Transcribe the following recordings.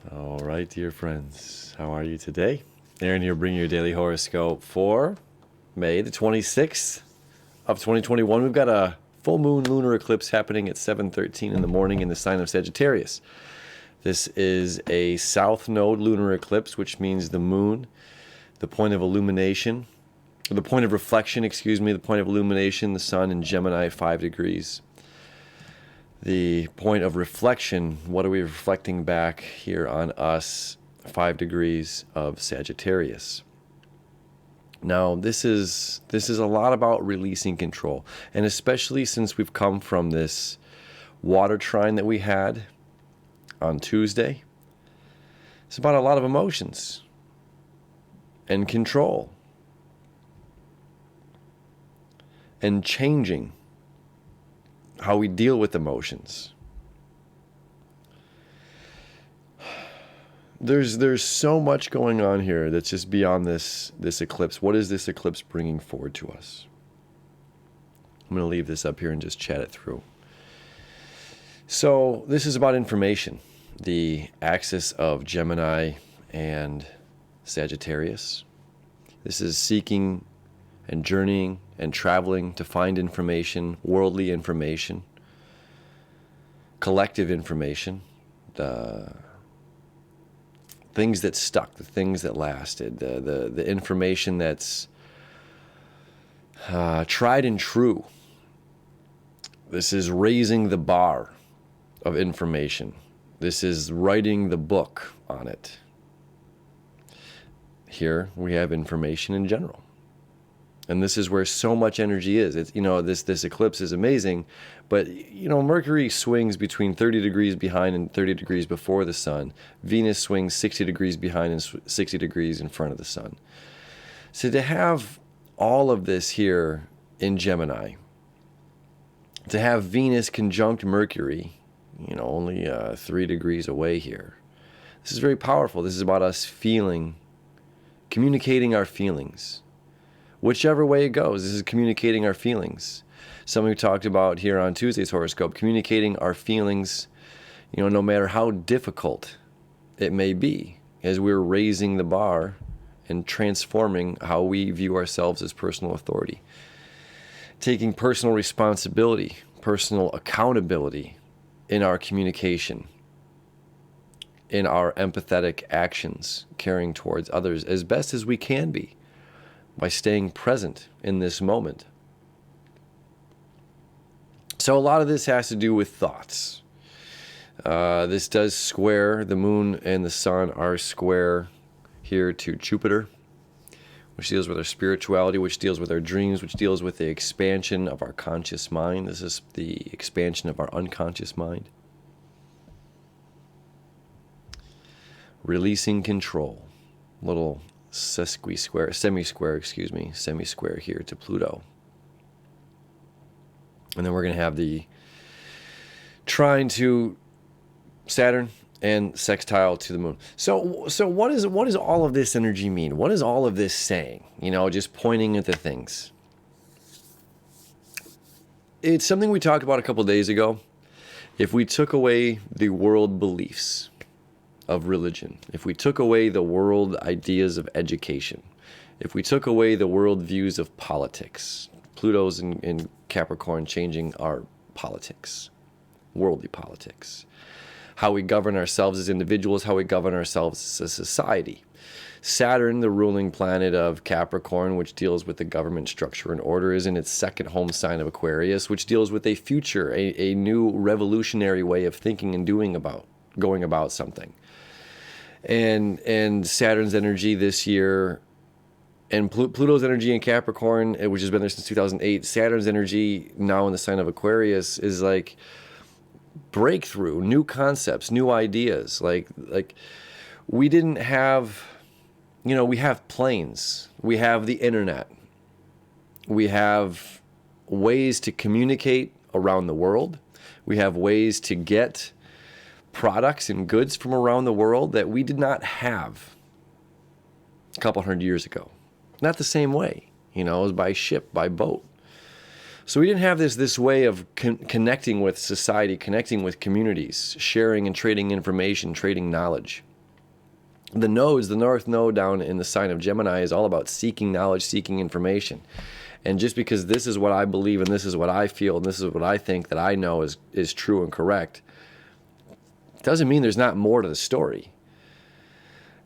All right, dear friends, how are you today? Aaron here bringing your daily horoscope for May the 26th of 2021. We've got a full moon lunar eclipse happening at 7:13 in the morning in the sign of Sagittarius. This is a south node lunar eclipse, which means the moon, the point of illumination, or the point of reflection, the point of illumination, the sun in Gemini 5 degrees. The point of reflection, what are we reflecting back here on us? 5 degrees of Sagittarius. Now, this is a lot about releasing control, and especially since we've come from this water trine that we had on Tuesday. It's about a lot of emotions and control and changing how we deal with emotions. There's so much going on here that's just beyond this eclipse. What is this eclipse bringing forward to us? I'm going to leave this up here and just chat it through. So this is about information, the axis of Gemini and Sagittarius. This is seeking and journeying and traveling to find information, worldly information, collective information, the things that stuck, the things that lasted, the information that's tried and true. This is raising the bar of information. This is writing the book on it. Here we have information in general. And this is where so much energy is. It's, this eclipse is amazing, but, Mercury swings between 30 degrees behind and 30 degrees before the sun. Venus swings 60 degrees behind and 60 degrees in front of the sun. So to have all of this here in Gemini, to have Venus conjunct Mercury, only 3 degrees away here, this is very powerful. This is about us communicating our feelings. Whichever way it goes, this is communicating our feelings. Something we talked about here on Tuesday's horoscope, communicating our feelings, no matter how difficult it may be, as we're raising the bar and transforming how we view ourselves as personal authority. Taking personal responsibility, personal accountability in our communication, in our empathetic actions, caring towards others as best as we can be, by staying present in this moment. So a lot of this has to do with thoughts. This does square, the moon and the sun are square here to Jupiter, which deals with our spirituality, which deals with our dreams, which deals with the expansion of our conscious mind. This is the expansion of our unconscious mind. Releasing control. Little semi-square here to Pluto. And then we're going to have the trine to Saturn and sextile to the moon. So what does all of this energy mean? What is all of this saying? Just pointing at the things. It's something we talked about a couple days ago. If we took away the world beliefs of religion, if we took away the world ideas of education, if we took away the world views of politics, Pluto's in Capricorn changing our politics, worldly politics, how we govern ourselves as individuals, how we govern ourselves as a society. Saturn, the ruling planet of Capricorn, which deals with the government structure and order, is in its second home sign of Aquarius, which deals with a future, a new revolutionary way of thinking and going about something. And Saturn's energy this year, and Pluto's energy in Capricorn, which has been there since 2008, Saturn's energy now in the sign of Aquarius is like breakthrough, new concepts, new ideas. Like we didn't have, we have planes, we have the internet, we have ways to communicate around the world, we have ways to get products and goods from around the world that we did not have a couple hundred years ago. Not the same way, it was by ship, by boat. So we didn't have this way of connecting with society, connecting with communities, sharing and trading information, trading knowledge. The nodes, the north node down in the sign of Gemini, is all about seeking knowledge, seeking information. And just because this is what I believe and this is what I feel and this is what I think that I know is true and correct, doesn't mean there's not more to the story.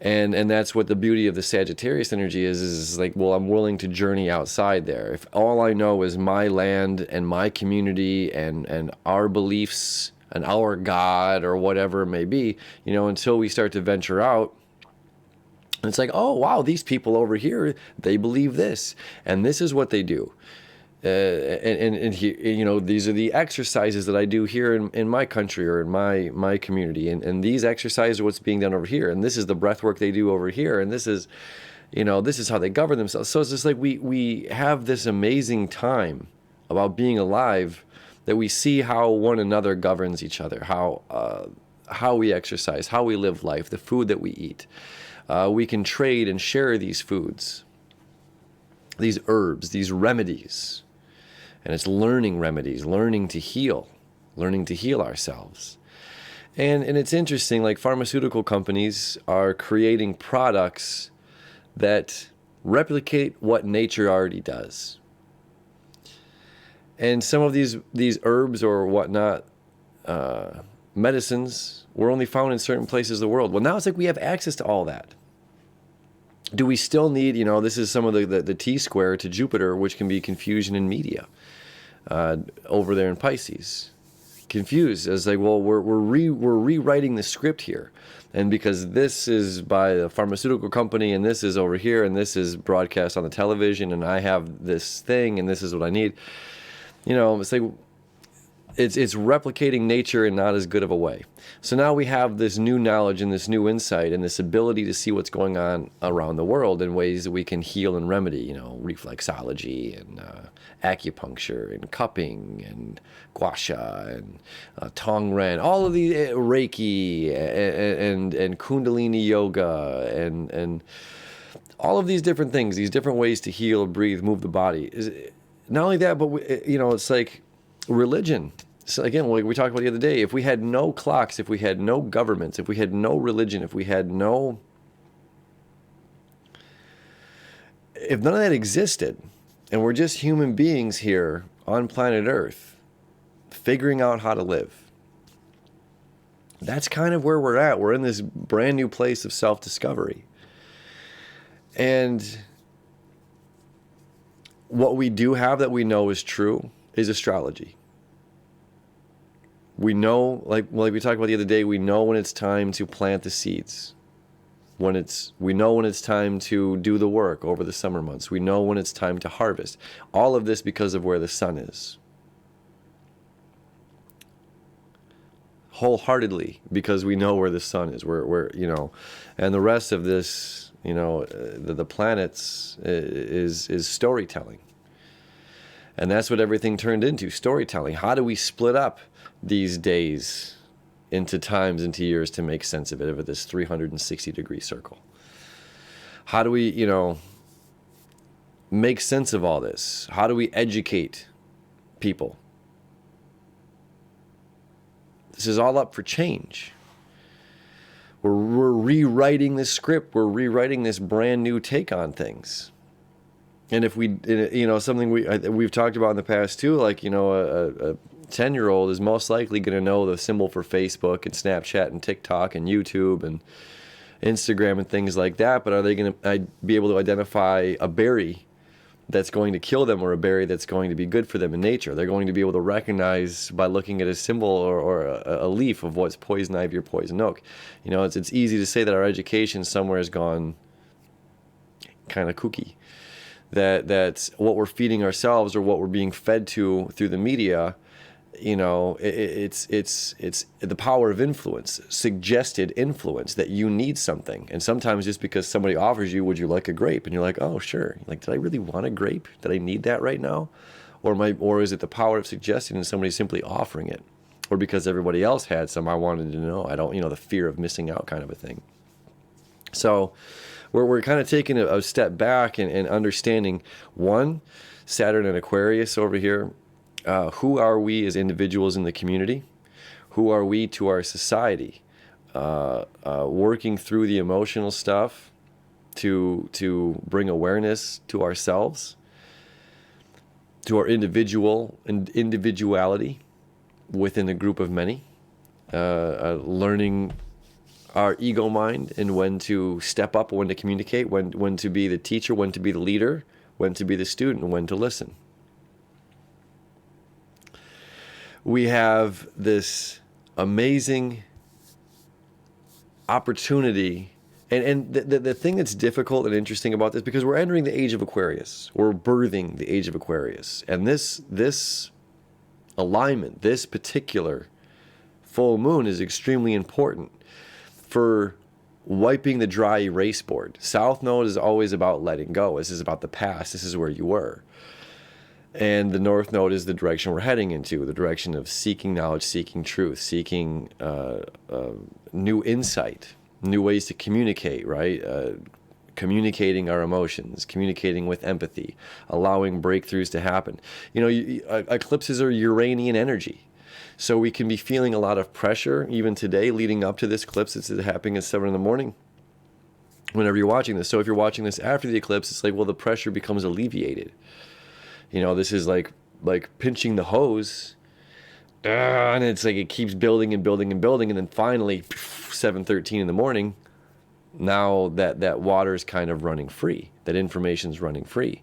And that's what the beauty of the Sagittarius energy is like, well, I'm willing to journey outside there. If all I know is my land and my community and our beliefs and our God or whatever it may be, until we start to venture out, it's like, oh, wow, these people over here, they believe this. And this is what they do. And these are the exercises that I do here in my country or in my community. And these exercises are what's being done over here. And this is the breath work they do over here. And this is, this is how they govern themselves. So it's just like we have this amazing time about being alive that we see how one another governs each other, how we exercise, how we live life, the food that we eat. We can trade and share these foods, these herbs, these remedies. And it's learning remedies, learning to heal ourselves. And it's interesting, like pharmaceutical companies are creating products that replicate what nature already does. And some of these herbs or whatnot, medicines, were only found in certain places of the world. Well, now it's like we have access to all that. Do we still need, this is some of the T-square to Jupiter, which can be confusion in media over there in Pisces. Confused as like, well, we're rewriting the script here. And because this is by a pharmaceutical company and this is over here and this is broadcast on the television and I have this thing and this is what I need, it's like, it's replicating nature in not as good of a way. So now we have this new knowledge and this new insight and this ability to see what's going on around the world in ways that we can heal and remedy, reflexology and acupuncture and cupping and gua sha and tongren, all of the Reiki and Kundalini yoga and all of these different things, these different ways to heal, breathe, move the body. Not only that, but it's like religion. So again, like we talked about the other day, if we had no clocks, if we had no governments, if we had no religion, if none of that existed, and we're just human beings here on planet Earth, figuring out how to live, that's kind of where we're at. We're in this brand new place of self-discovery. And what we do have that we know is true is astrology. We know, like we talked about the other day, we know when it's time to plant the seeds. We know when it's time to do the work over the summer months. We know when it's time to harvest. All of this because of where the sun is. Wholeheartedly, because we know where the sun is. And the rest of this, the planets is storytelling. And that's what everything turned into, storytelling. How do we split up these days into times, into years to make sense of it, over this 360-degree circle? How do we, make sense of all this? How do we educate people? This is all up for change. We're rewriting this script. We're rewriting this brand new take on things. And if we, something we've talked about in the past too, like, a 10-year-old is most likely going to know the symbol for Facebook and Snapchat and TikTok and YouTube and Instagram and things like that. But are they going to be able to identify a berry that's going to kill them or a berry that's going to be good for them in nature? They're going to be able to recognize by looking at a symbol or a leaf of what's poison ivy or poison oak. It's easy to say that our education somewhere has gone kind of kooky. That's what we're feeding ourselves or what we're being fed to through the media. It's the power of influence, suggested influence that you need something. And sometimes just because somebody offers you, would you like a grape? And you're like, oh, sure. Like, did I really want a grape? Did I need that right now? Or is it the power of suggestion and somebody simply offering it? Or because everybody else had some, I wanted to know. I don't, the fear of missing out kind of a thing. So we're kind of taking a step back and understanding, one, Saturn and Aquarius over here. Who are we as individuals in the community? Who are we to our society? working through the emotional stuff to bring awareness to ourselves, to our individuality within a group of many, learning our ego mind and when to step up, when to communicate, when to be the teacher, when to be the leader, when to be the student, and when to listen. We have this amazing opportunity. And the thing that's difficult and interesting about this, because we're entering the age of Aquarius, we're birthing the age of Aquarius, and this alignment, this particular full moon is extremely important for wiping the dry erase board. South Node is always about letting go. This is about the past. This is where you were. And the North Node is the direction we're heading into, the direction of seeking knowledge, seeking truth, seeking new insight, new ways to communicate, right? Communicating our emotions, communicating with empathy, allowing breakthroughs to happen. Eclipses are Uranian energy. So we can be feeling a lot of pressure, even today, leading up to this eclipse. It's happening at 7 in the morning, whenever you're watching this. So if you're watching this after the eclipse, it's like, well, the pressure becomes alleviated. This is like pinching the hose, and it's like it keeps building and building and building, and then finally, 7:13 in the morning, now that water is kind of running free, that information's running free.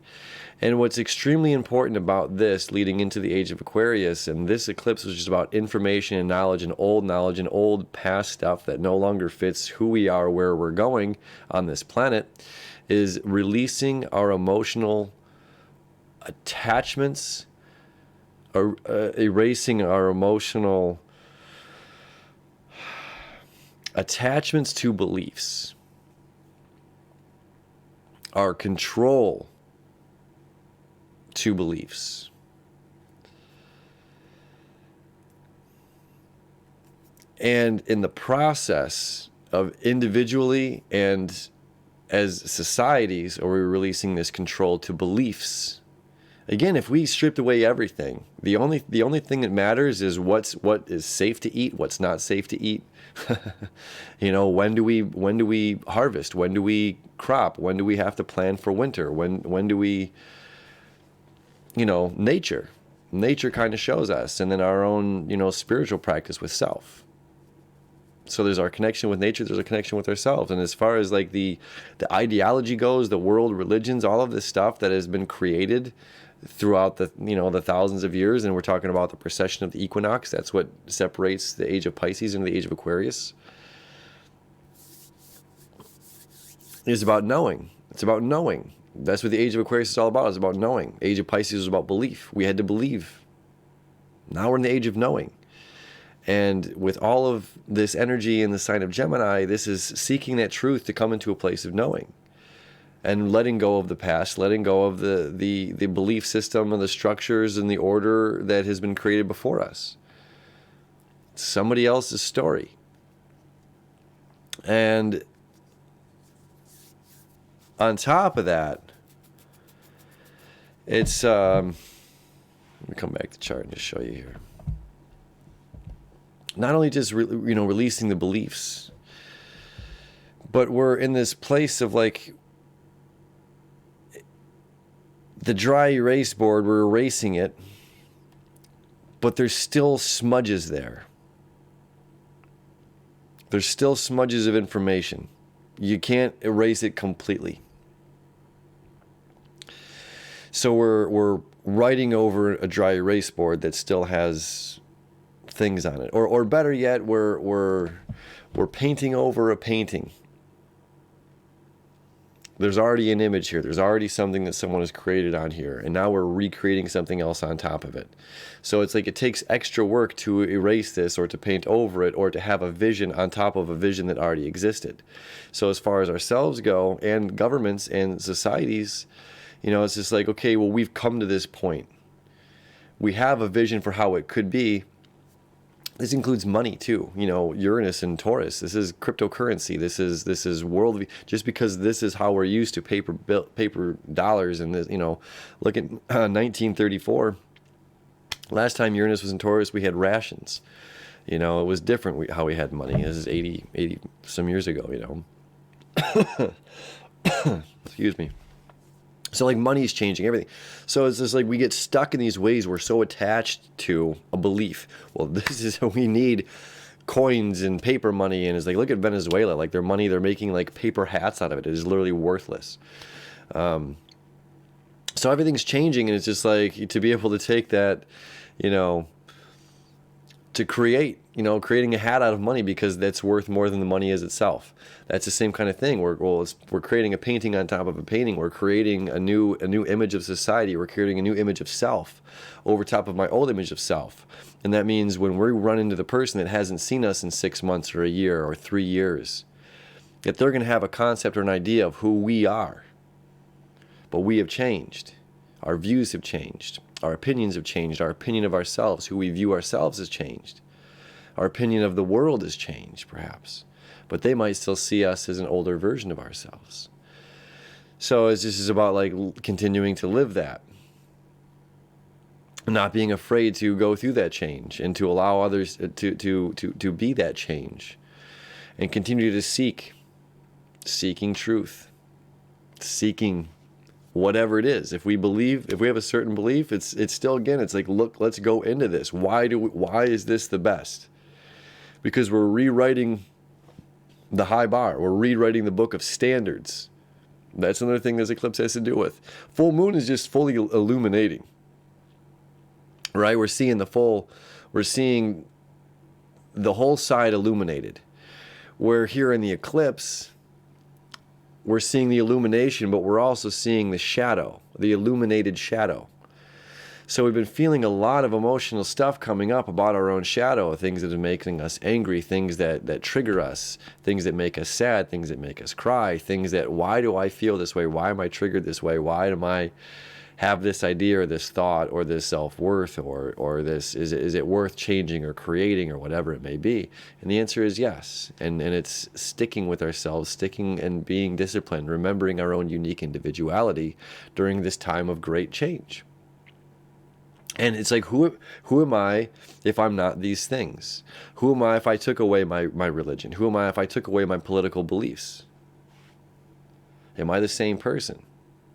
And what's extremely important about this leading into the age of Aquarius, and this eclipse was just about information and knowledge and old past stuff that no longer fits who we are, where we're going on this planet, is releasing our emotional attachments, or erasing our emotional attachments to beliefs, our control to beliefs. And in the process of individually and as societies, are we releasing this control to beliefs? Again, if we stripped away everything, the only thing that matters is what is safe to eat, what's not safe to eat. When do we harvest? When do we crop? When do we have to plan for winter? When do we, nature kind of shows us, and then our own, spiritual practice with self. So there's our connection with nature, there's a connection with ourselves. And as far as like the ideology goes, the world, religions, all of this stuff that has been created throughout the thousands of years, and we're talking about the precession of the equinox, that's what separates the age of Pisces and the age of Aquarius, is about knowing. It's about knowing. That's what the age of Aquarius is all about. It's about knowing. Age of Pisces was about belief. We had to believe. Now we're in the age of knowing. And with all of this energy in the sign of Gemini, this is seeking that truth to come into a place of knowing. And letting go of the past, letting go of the belief system and the structures and the order that has been created before us. It's somebody else's story. And on top of that, it's, let me come back to the chart and just show you here. Not only just, releasing the beliefs, but we're in this place of like, the dry erase board, we're erasing it, but there's still smudges there. There's still smudges of information. You can't erase it completely. So we're writing over a dry erase board that still has things on it. Or better yet, we're painting over a painting. There's already an image here. There's already something that someone has created on here. And now we're recreating something else on top of it. So it's like it takes extra work to erase this or to paint over it or to have a vision on top of a vision that already existed. So as far as ourselves go and governments and societies, it's just like, okay, well, we've come to this point. We have a vision for how it could be. This includes money too, Uranus and Taurus. This is cryptocurrency. This is world. Just because this is how we're used to paper dollars, and this, look at 1934. Last time Uranus was in Taurus, we had rations. You know, it was different how we had money. This is 80 some years ago, you know. Excuse me. So like money's changing everything. So it's just like we get stuck in these ways. We're so attached to a belief. Well, this is we need coins and paper money. And it's like, look at Venezuela, like their money, they're making like paper hats out of it. It is literally worthless. So everything's changing, and it's just like to be able to take that, you know, to create, you know, creating a hat out of money because that's worth more than the money is itself. That's the same kind of thing. We're creating a painting on top of a painting. We're creating a new image of society. We're creating a new image of self over top of my old image of self. And that means when we run into the person that hasn't seen us in 6 months or a year or 3 years, that they're going to have a concept or an idea of who we are. But we have changed. Our views have changed. Our opinions have changed. Our opinion of ourselves, who we view ourselves, has changed. Our opinion of the world has changed, perhaps. But they might still see us as an older version of ourselves. So it's just about like continuing to live that. Not being afraid to go through that change and to allow others to be that change. And continue to seeking truth. Seeking whatever it is. If we have a certain belief, it's still, again, it's like, look, let's go into this. Why is this the best? Because we're rewriting the high bar. We're rewriting the book of standards. That's another thing this eclipse has to do with. Full moon is just fully illuminating. Right? We're seeing the whole side illuminated. Where here in the eclipse, we're seeing the illumination, but we're also seeing the shadow, the illuminated shadow. So we've been feeling a lot of emotional stuff coming up about our own shadow, things that are making us angry, things that trigger us, things that make us sad, things that make us cry, things that, why do I feel this way? Why am I triggered this way? Why am I have this idea or this thought or this self-worth or this, is it worth changing or creating or whatever it may be? And the answer is yes. And it's sticking with ourselves, sticking and being disciplined, remembering our own unique individuality during this time of great change. And it's like, who am I if I'm not these things? Who am I if I took away my religion? Who am I if I took away my political beliefs? Am I the same person?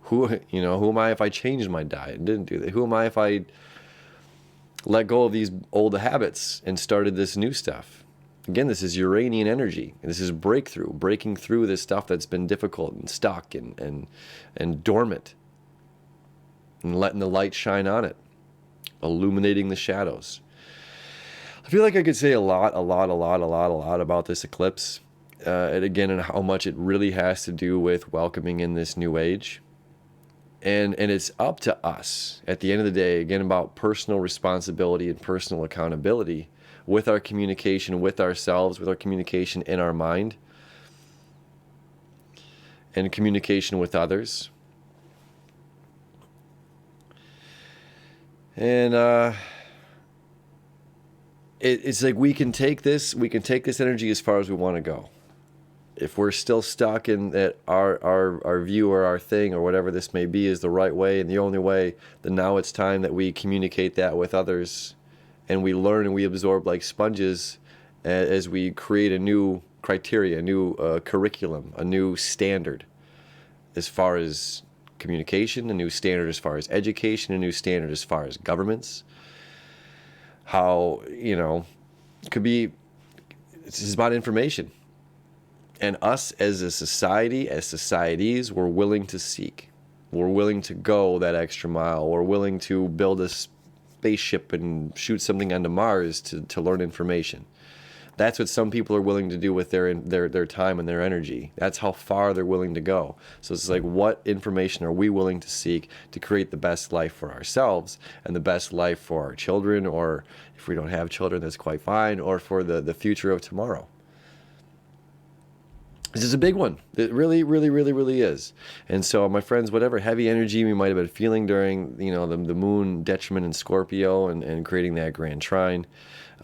Who am I if I changed my diet and didn't do that? Who am I if I let go of these old habits and started this new stuff? Again, this is Uranian energy. This is breaking through this stuff that's been difficult and stuck and dormant, and letting the light shine on it, illuminating the shadows. I feel like I could say a lot about this eclipse, and how much it really has to do with welcoming in this new age. And it's up to us at the end of the day, again, about personal responsibility and personal accountability with our communication with ourselves, with our communication in our mind, and communication with others. And it's like we can take this energy as far as we want to go. If we're still stuck in that our view or our thing or whatever this may be is the right way and the only way, then now it's time that we communicate that with others, and we learn and we absorb like sponges as we create a new criteria, a new curriculum, a new standard as far as communication, a new standard as far as education, a new standard as far as governments. How, it could be, it's just about information. And us as a society, as societies, we're willing to seek. We're willing to go that extra mile. We're willing to build a spaceship and shoot something onto Mars to learn information. That's what some people are willing to do with their time and their energy. That's how far they're willing to go. So it's like, what information are we willing to seek to create the best life for ourselves and the best life for our children, or if we don't have children, that's quite fine, or for the future of tomorrow. This is a big one. It really, really, really, really is. And so, my friends, whatever heavy energy we might have been feeling during, the moon detriment in Scorpio and creating that grand trine,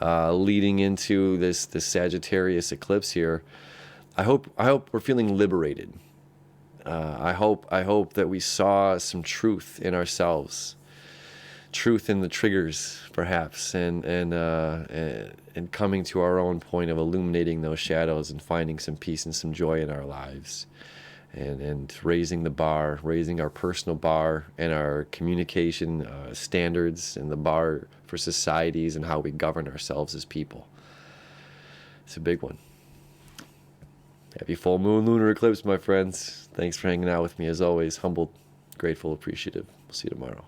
leading into this Sagittarius eclipse here, I hope we're feeling liberated. I hope that we saw some truth in ourselves, truth in the triggers, perhaps, and coming to our own point of illuminating those shadows and finding some peace and some joy in our lives, and raising the bar, raising our personal bar and our communication standards, and the bar for societies and how we govern ourselves as people. It's a big one. Happy full moon lunar eclipse, my friends. Thanks for hanging out with me as always. Humbled, grateful, appreciative. We'll see you tomorrow.